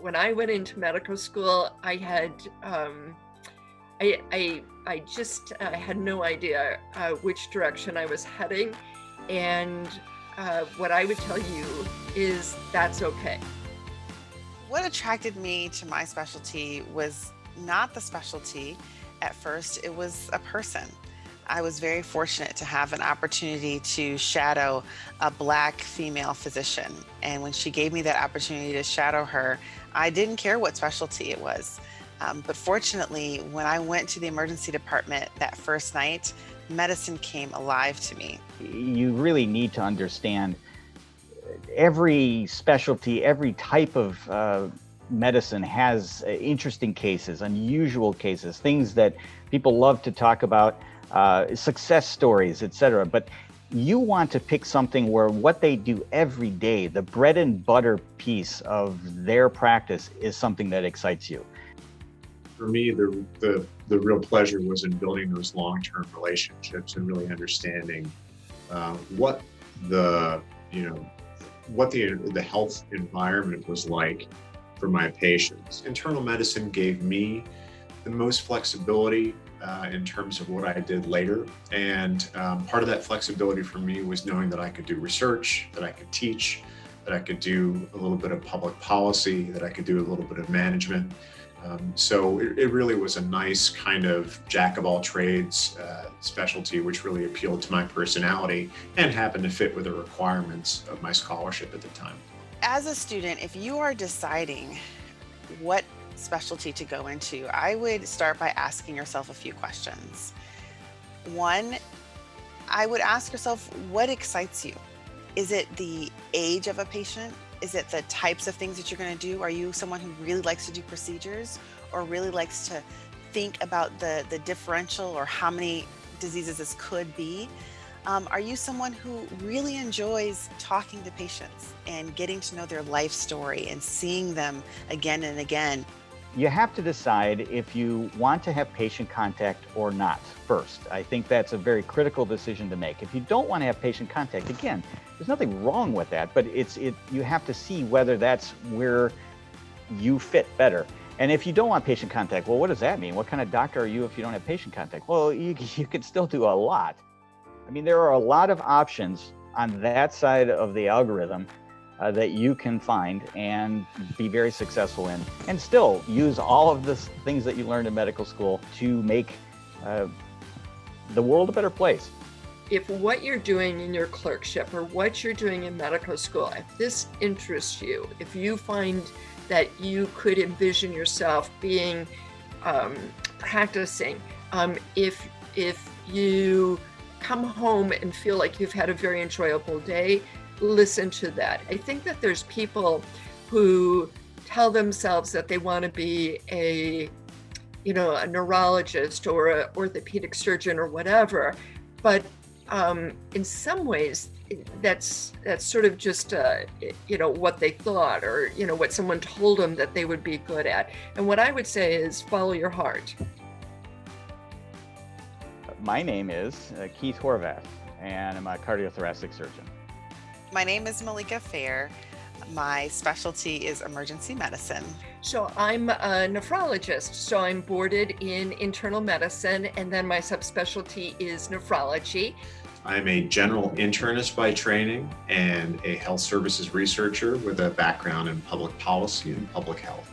when I went into medical school, I had I just had no idea which direction I was heading, and what I would tell you is that's okay. What attracted me to my specialty was not the specialty at first, it was a person. I was very fortunate to have an opportunity to shadow a Black female physician. And when she gave me that opportunity to shadow her, I didn't care what specialty it was. But fortunately, when I went to the emergency department that first night, medicine came alive to me. You really need to understand every specialty, every type of medicine has interesting cases, unusual cases, things that people love to talk about, success stories, etc. But you want to pick something where what they do every day, the bread and butter piece of their practice, is something that excites you. For me, the real pleasure was in building those long-term relationships and really understanding what the health environment was like for my patients. Internal medicine gave me the most flexibility in terms of what I did later. And part of that flexibility for me was knowing that I could do research, that I could teach, that I could do a little bit of public policy, that I could do a little bit of management. So it really was a nice kind of jack of all trades specialty, which really appealed to my personality and happened to fit with the requirements of my scholarship at the time. As a student, if you are deciding what specialty to go into, I would start by asking yourself a few questions. One, I would ask yourself, what excites you? Is it the age of a patient? Is it the types of things that you're going to do? Are you someone who really likes to do procedures or really likes to think about the differential or how many diseases this could be? Are you someone who really enjoys talking to patients and getting to know their life story and seeing them again and again? You have to decide if you want to have patient contact or not first. I think that's a very critical decision to make. If you don't want to have patient contact, again, there's nothing wrong with that, but you have to see whether that's where you fit better. And if you don't want patient contact, well, what does that mean? What kind of doctor are you if you don't have patient contact? Well, you can still do a lot. I mean, there are a lot of options on that side of the algorithm that you can find and be very successful in, and still use all of the things that you learned in medical school to make the world a better place. If what you're doing in your clerkship or what you're doing in medical school, if this interests you, if you find that you could envision yourself being practicing, if you come home and feel like you've had a very enjoyable day, listen to that. I think that there's people who tell themselves that they want to be a neurologist or an orthopedic surgeon or whatever, but in some ways that's sort of just what they thought, or what someone told them that they would be good at. And what I would say is follow your heart. My name is Keith Horvath, and I'm a cardiothoracic surgeon. My name is Malika Fair. My specialty is emergency medicine. So I'm a nephrologist, so I'm boarded in internal medicine, and then my subspecialty is nephrology. I'm a general internist by training and a health services researcher with a background in public policy and public health.